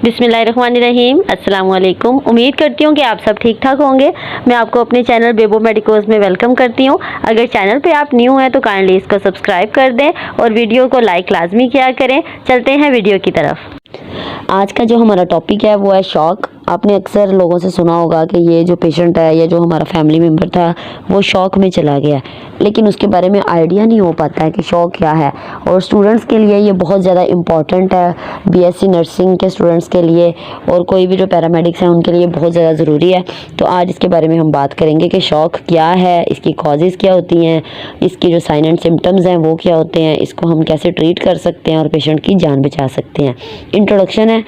बिस्मिल्लाहिर्रहमानिर्रहीम। अस्सलाम वालेकुम। उम्मीद करती हूँ कि आप सब ठीक ठाक होंगे। मैं आपको अपने चैनल बेबो मेडिकोज में वेलकम करती हूँ। अगर चैनल पे आप न्यू हैं तो काइंडली इसको सब्सक्राइब कर दें और वीडियो को लाइक लाजमी किया करें। चलते हैं वीडियो की तरफ। आज का जो हमारा टॉपिक है वो है शॉक। आपने अक्सर लोगों से सुना होगा कि ये जो पेशेंट है या जो हमारा फैमिली मेम्बर था वो शॉक में चला गया, लेकिन उसके बारे में आइडिया नहीं हो पाता है कि शॉक क्या है। और स्टूडेंट्स के लिए ये बहुत ज़्यादा इम्पॉर्टेंट है, बीएससी नर्सिंग के स्टूडेंट्स के लिए और कोई भी जो पैरामेडिक्स हैं उनके लिए बहुत ज़्यादा ज़रूरी है। तो आज इसके बारे में हम बात करेंगे कि शॉक क्या है, इसकी कॉजेज़ क्या होती हैं, इसकी जो साइन एंड सिम्टम्स हैं वो क्या होते हैं, इसको हम कैसे ट्रीट कर सकते हैं और पेशेंट की जान बचा सकते हैं। इंट्रोडक्शन है।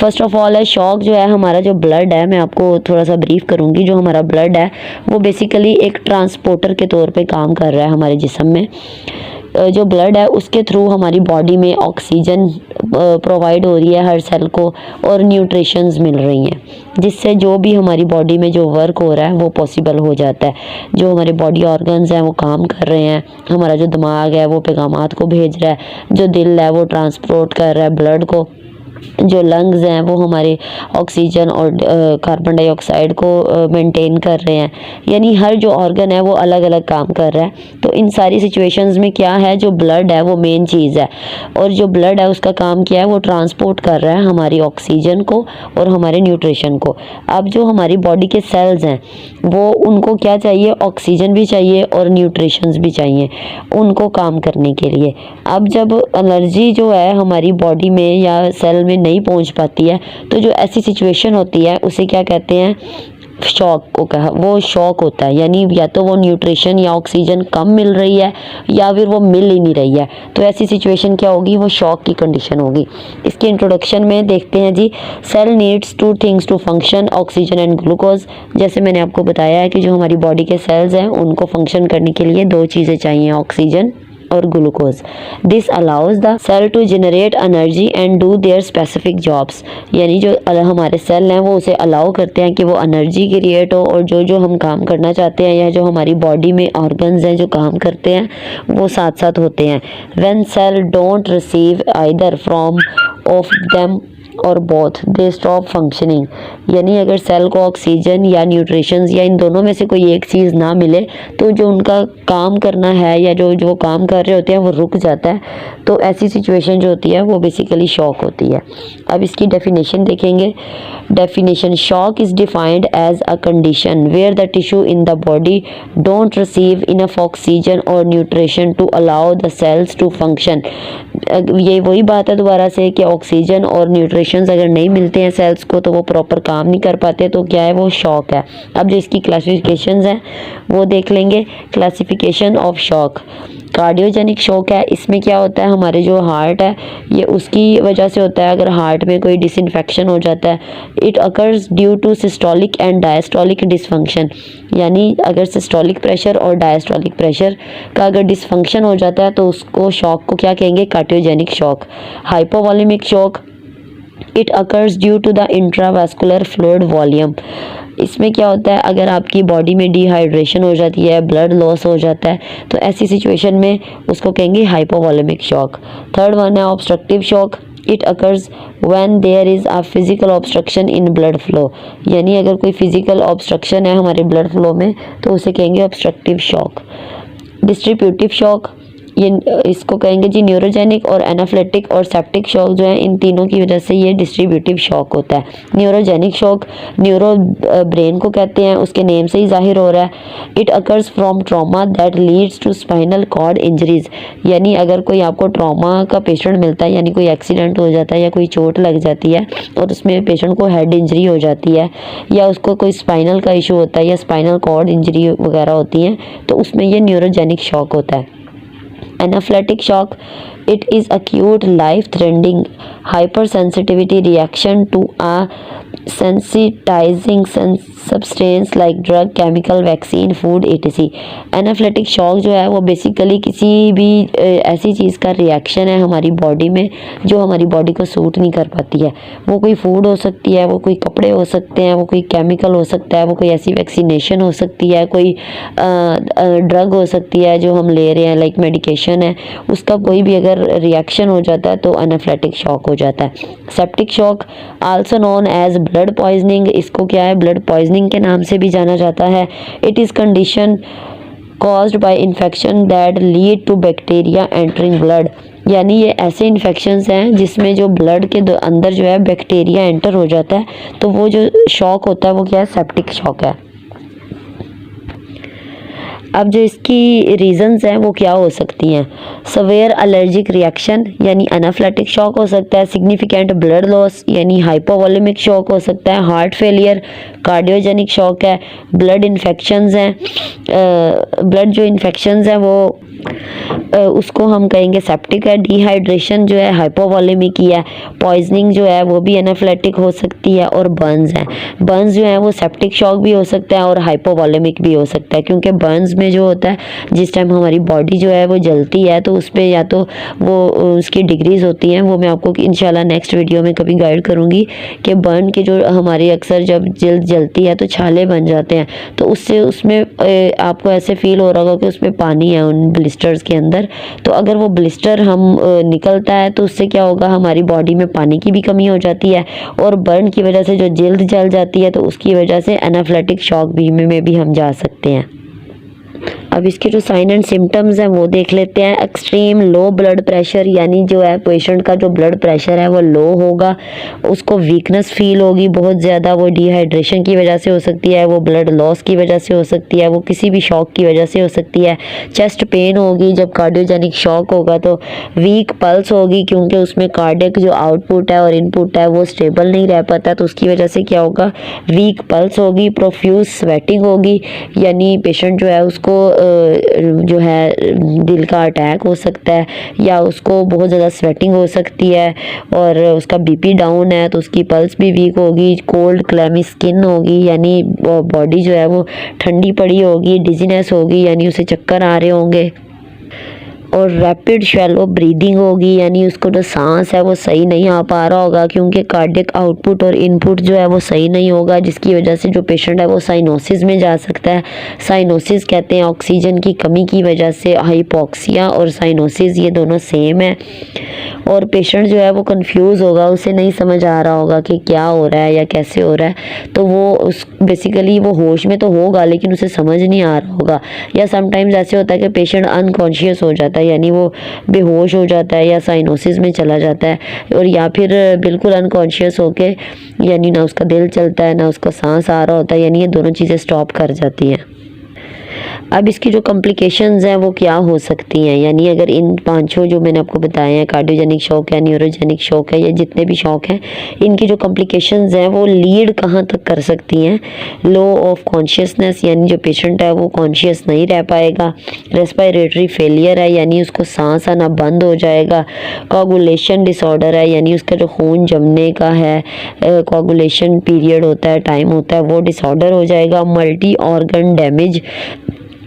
फर्स्ट ऑफ ऑल है शॉक जो है हमारा जो ब्लड है, मैं आपको थोड़ा सा ब्रीफ करूंगी। जो हमारा ब्लड है वो बेसिकली एक ट्रांसपोर्टर के तौर पे काम कर रहा है हमारे जिस्म में। जो ब्लड है उसके थ्रू हमारी बॉडी में ऑक्सीजन प्रोवाइड हो रही है हर सेल को और न्यूट्रिशंस मिल रही हैं, जिससे जो भी हमारी बॉडी में जो वर्क हो रहा है वो पॉसिबल हो जाता है। जो हमारे बॉडी ऑर्गन्स हैं वो काम कर रहे हैं, हमारा जो दिमाग है वो पैगामात को भेज रहा है, जो दिल है वो ट्रांसपोर्ट कर रहा है ब्लड को, जो लंग्स हैं वो हमारे ऑक्सीजन और कार्बन डाइऑक्साइड को मेंटेन कर रहे हैं। यानी हर जो ऑर्गन है वो अलग अलग काम कर रहा है। तो इन सारी सिचुएशंस में क्या है, जो ब्लड है वो मेन चीज़ है और जो ब्लड है उसका काम क्या है, वो ट्रांसपोर्ट कर रहा है हमारी ऑक्सीजन को और हमारे न्यूट्रिशन को। अब जो हमारी बॉडी के सेल्स हैं वो उनको क्या चाहिए, ऑक्सीजन भी चाहिए और न्यूट्रिशंस भी चाहिए उनको काम करने के लिए। अब जब एनर्जी जो है हमारी बॉडी में या सेल में नहीं पहुंच पाती है तो जो ऐसी सिचुएशन होती है उसे क्या कहते हैं, शॉक को कहा, वो शॉक होता है। यानी या तो वो न्यूट्रिशन या ऑक्सीजन कम मिल रही है या फिर वो मिल ही नहीं रही है, तो ऐसी सिचुएशन क्या होगी, वो शॉक की कंडीशन होगी। इसके इंट्रोडक्शन में देखते हैं जी। Cell needs two things to function, oxygen and glucose. जैसे मैंने आपको बताया है कि जो हमारी बॉडी के सेल्स हैं उनको फंक्शन करने के लिए दो चीज़ें चाहिए, ऑक्सीजन और glucose. This allows the cell to generate energy and do their specific jobs. यानी जो हमारे सेल हैं वो उसे अलाउ करते हैं कि वो एनर्जी क्रिएट हो और जो जो हम काम करना चाहते हैं या जो हमारी बॉडी में ऑर्गन्स हैं जो काम करते हैं वो साथ साथ होते हैं। When cell don't receive either from of them और बोथ दे स्टॉप फंक्शनिंग। यानी अगर सेल को ऑक्सीजन या न्यूट्रिशंस या इन दोनों में से कोई एक चीज़ ना मिले तो जो उनका काम करना है या जो जो काम कर रहे होते हैं वो रुक जाता है। तो ऐसी सिचुएशन जो होती है वो बेसिकली शॉक होती है। अब इसकी डेफिनेशन देखेंगे। Definition, shock is defined as a condition where the tissue in the body don't receive enough oxygen और nutrition to allow the cells to function. ये वही बात है दोबारा से कि ऑक्सीजन और न्यूट्रिशंस अगर नहीं मिलते हैं सेल्स को तो वो प्रॉपर काम नहीं कर पाते, तो क्या है, वो शॉक है। अब जो इसकी क्लासिफिकेशंस हैं वो देख लेंगे। Classification of shock. Cardiogenic shock है, इसमें क्या होता है, हमारे जो हार्ट है ये उसकी वजह से होता है। अगर हार्ट में कोई डिसइंफेक्शन हो जाता है, it occurs due to systolic and diastolic dysfunction. यानी अगर सिस्टोलिक प्रेशर और डायस्टोलिक प्रेशर का अगर डिसफंक्शन हो जाता है तो उसको शॉक को क्या कहेंगे, cardiogenic shock. Hypovolemic shock, it occurs due to the intravascular fluid volume. इसमें क्या होता है, अगर आपकी बॉडी में डिहाइड्रेशन हो जाती है, ब्लड लॉस हो जाता है, तो ऐसी सिचुएशन में उसको कहेंगे हाइपोवॉल्यूमिक शॉक। थर्ड वन है obstructive shock. It occurs when there is a physical obstruction in blood flow. यानी अगर कोई फिजिकल ऑब्स्ट्रक्शन है हमारे ब्लड फ्लो में तो उसे कहेंगे ऑब्स्ट्रक्टिव शॉक। डिस्ट्रीब्यूटिव शॉक, ये इसको कहेंगे जी न्यूरोजेनिक और एनाफ्लेटिक और सेप्टिक शॉक जो है इन तीनों की वजह से ये डिस्ट्रीब्यूटिव शॉक होता है। न्यूरोजेनिक शॉक, न्यूरो ब्रेन को कहते हैं, उसके नेम से ही जाहिर हो रहा है। It occurs from trauma that leads to spinal cord injuries. यानी अगर कोई आपको ट्रॉमा का पेशेंट मिलता है, यानी कोई एक्सीडेंट हो जाता है या कोई चोट लग जाती है और उसमें पेशेंट को हेड इंजरी हो जाती है या उसको कोई स्पाइनल का इशू होता है या स्पाइनल कॉर्ड इंजरी वगैरह होती हैं, तो उसमें ये न्यूरोजेनिक शॉक होता है। Anaphylactic shock, it is acute life-threatening hypersensitivity reaction to a sensitizing substance like drug, chemical, vaccine, food etc. Anaphylactic shock जो है वो बेसिकली किसी भी ऐसी चीज़ का रिएक्शन है हमारी बॉडी में जो हमारी बॉडी को सूट नहीं कर पाती है। वो कोई फूड हो सकती है, वो कोई कपड़े हो सकते हैं, वो कोई केमिकल हो सकता है, वो कोई ऐसी वैक्सीनेशन हो सकती है, कोई ड्रग हो सकती है जो हम ले रहे हैं, लाइक मेडिकेशन है, उसका कोई भी अगर अगर रिएक्शन हो जाता है तो एनाफ्लेटिक शॉक हो जाता है। Septic shock also known as blood poisoning, इसको क्या है, ब्लड पॉइजनिंग के नाम से भी जाना जाता है। It is condition caused by infection that lead to bacteria entering blood, यानी ये ऐसे इन्फेक्शंस हैं जिसमें जो ब्लड के अंदर जो है बैक्टीरिया एंटर हो जाता है, तो वो जो शॉक होता है वो क्या है, सेप्टिक शॉक है। अब जो इसकी रीजंस हैं वो क्या हो सकती हैं, सवेयर एलर्जिक रिएक्शन यानी एनाफ्लेटिक शॉक हो सकता है, सिग्निफिकेंट ब्लड लॉस यानी हाइपोवोलेमिक शॉक हो सकता है, हार्ट फेलियर कार्डियोजेनिक शॉक है, ब्लड इन्फेक्शंस हैं, ब्लड जो इन्फेक्शंस हैं वो उसको हम कहेंगे सेप्टिक है, डिहाइड्रेशन जो है हाइपोवोलेमिक ही है, पॉइजनिंग जो है वो भी एनाफ्लेटिक हो सकती है, और बर्न्स है, बर्न्स जो है वो सेप्टिक शॉक भी हो सकता है और हाइपोवोलेमिक भी हो सकता है, क्योंकि बर्न्स में जो होता है जिस टाइम हमारी बॉडी जो है वो जलती है तो उस पर या तो वो उसकी डिग्रीज होती हैं, वो मैं आपको इंशाल्लाह नेक्स्ट वीडियो में कभी गाइड करूँगी कि बर्न के जो हमारी अक्सर जब जल्द जलती है तो छाले बन जाते हैं, तो उससे उसमें आपको ऐसे फील हो रहा होगा कि उसमें पानी है उन ब्लिस्टर्स के अंदर, तो अगर वो ब्लिस्टर हम निकलता है तो उससे क्या होगा, हमारी बॉडी में पानी की भी कमी हो जाती है, और बर्न की वजह से जो जल्द जल जाती है तो उसकी वजह से एनाफ्लेटिक शॉक में भी हम जा सकते हैं। अब इसके जो साइन एंड सिम्टम्स हैं वो देख लेते हैं। एक्सट्रीम लो ब्लड प्रेशर, यानी जो है पेशेंट का जो ब्लड प्रेशर है वो लो होगा, उसको वीकनेस फील होगी बहुत ज़्यादा, वो डिहाइड्रेशन की वजह से हो सकती है, वो ब्लड लॉस की वजह से हो सकती है, वो किसी भी शॉक की वजह से हो सकती है। चेस्ट पेन होगी जब कार्डियोजेनिक शॉक होगा, तो वीक पल्स होगी क्योंकि उसमें कार्डियक जो आउटपुट है और इनपुट है वो स्टेबल नहीं रह पाता, तो उसकी वजह से क्या होगा, वीक पल्स होगी। प्रोफ्यूज स्वेटिंग होगी, यानी पेशेंट जो है उसको जो है दिल का अटैक हो सकता है, या उसको बहुत ज़्यादा स्वेटिंग हो सकती है, और उसका बीपी डाउन है तो उसकी पल्स भी वीक होगी। कोल्ड क्लैमी स्किन होगी, यानी बॉडी जो है वो ठंडी पड़ी होगी। डिजीनेस होगी, यानी उसे चक्कर आ रहे होंगे। और रैपिड शैलो ब्रीदिंग होगी, यानी उसको जो सांस है वो सही नहीं आ पा रहा होगा क्योंकि कार्डियक आउटपुट और इनपुट जो है वो सही नहीं होगा, जिसकी वजह से जो पेशेंट है वो साइनोसिस में जा सकता है। साइनोसिस कहते हैं ऑक्सीजन की कमी की वजह से, हाइपोक्सिया और साइनोसिस ये दोनों सेम है, और पेशेंट जो है वो कंफ्यूज होगा, उसे नहीं समझ आ रहा होगा कि क्या हो रहा है या कैसे हो रहा है, तो वो उस बेसिकली वो होश में तो होगा लेकिन उसे समझ नहीं आ रहा होगा। या समटाइम्स ऐसे होता है कि पेशेंट अनकॉन्शियस हो जाता है, यानी वो बेहोश हो जाता है या साइनोसिस में चला जाता है, और या फिर बिल्कुल अनकॉन्शियस होके, यानी ना उसका दिल चलता है ना उसका सांस आ रहा होता है, यानी ये दोनों चीज़ें स्टॉप कर जाती हैं। अब इसकी जो कॉम्प्लिकेशंस हैं वो क्या हो सकती हैं, यानी अगर इन पांचों जो मैंने आपको बताए हैं, कार्डियोजेनिक शॉक है, न्यूरोजेनिक शॉक है, या जितने भी शॉक हैं, इनकी जो कॉम्प्लिकेशंस हैं वो लीड कहाँ तक कर सकती हैं, लो ऑफ कॉन्शियसनेस, यानी जो पेशेंट है वो कॉन्शियस नहीं रह पाएगा। रेस्पिरेटरी फेलियर है, यानी उसको सांस आना बंद हो जाएगा। कोगुलेशन डिसऑर्डर है, यानी उसका जो खून जमने का है, कोगुलेशन पीरियड होता है, टाइम होता है, वो डिसऑर्डर हो जाएगा। मल्टी ऑर्गन डैमेज,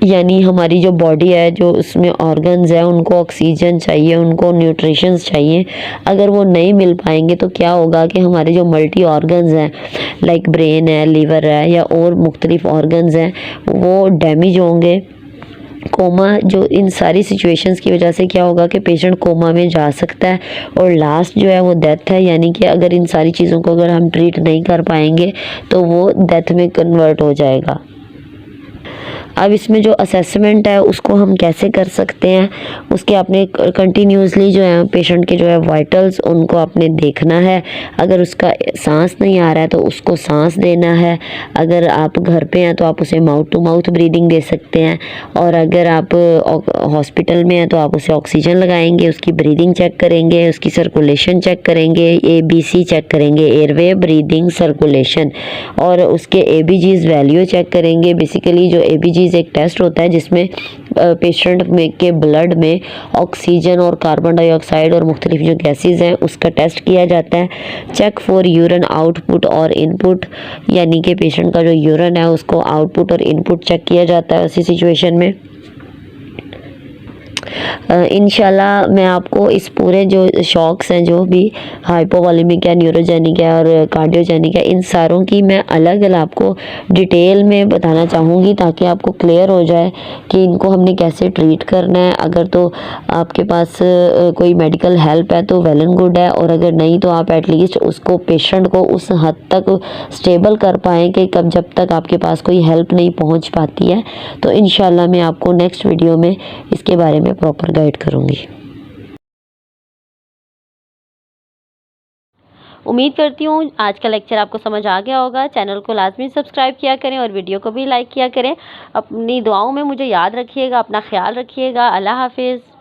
यानी हमारी जो बॉडी है, जो उसमें ऑर्गन्स है, उनको ऑक्सीजन चाहिए, उनको न्यूट्रिशंस चाहिए, अगर वो नहीं मिल पाएंगे तो क्या होगा कि हमारे जो मल्टी ऑर्गन्स हैं, लाइक ब्रेन है, लीवर है, या और मुख्तलिफ ऑर्गन्स हैं, वो डैमेज होंगे। कोमा, जो इन सारी सिचुएशंस की वजह से क्या होगा कि पेशेंट कोमा में जा सकता है, और लास्ट जो है वो डेथ है, यानी कि अगर इन सारी चीज़ों को अगर हम ट्रीट नहीं कर पाएंगे तो वो डेथ में कन्वर्ट हो जाएगा। अब इसमें जो असेसमेंट है उसको हम कैसे कर सकते हैं, उसके आपने कंटिन्यूसली जो है पेशेंट के जो है वाइटल्स उनको आपने देखना है। अगर उसका सांस नहीं आ रहा है तो उसको सांस देना है। अगर आप घर पे हैं तो आप उसे माउथ टू माउथ ब्रीदिंग दे सकते हैं, और अगर आप हॉस्पिटल में हैं तो आप उसे ऑक्सीजन लगाएंगे, उसकी ब्रीदिंग चेक करेंगे, उसकी सर्कुलेशन चेक करेंगे, ABC चेक करेंगे, एयरवे, ब्रीदिंग, सर्कुलेशन, और उसके ABGs वैल्यू चेक करेंगे। बेसिकली जो ABGs एक टेस्ट होता है जिसमें पेशेंट में के ब्लड में ऑक्सीजन और कार्बन डाइऑक्साइड और मुख्तलिफ जो गैसेज हैं उसका टेस्ट किया जाता है। चेक फॉर यूरिन आउटपुट और इनपुट, यानी कि पेशेंट का जो यूरिन है उसको आउटपुट और इनपुट चेक किया जाता है उसी सिचुएशन में। इंशाल्लाह मैं आपको इस पूरे जो शॉक्स हैं, जो भी हाइपोवॉलेमिक है, न्यूरोजेनिक है और कार्डियोजेनिक है, इन सारों की मैं अलग अलग आपको डिटेल में बताना चाहूँगी ताकि आपको क्लियर हो जाए कि इनको हमने कैसे ट्रीट करना है। अगर तो आपके पास कोई मेडिकल हेल्प है तो वेल एंड गुड है, और अगर नहीं तो आप एटलीस्ट उसको पेशेंट को उस हद तक स्टेबल कर पाएँ कि कब जब तक आपके पास कोई हेल्प नहीं पहुंच पाती है। तो इंशाल्लाह मैं आपको नेक्स्ट वीडियो में इसके बारे में प्रॉपर गाइड करूंगी। उम्मीद करती हूँ आज का लेक्चर आपको समझ आ गया होगा। चैनल को लाजमी सब्सक्राइब किया करें और वीडियो को भी लाइक किया करें। अपनी दुआओं में मुझे याद रखिएगा। अपना ख्याल रखिएगा। अल्लाह हाफिज़।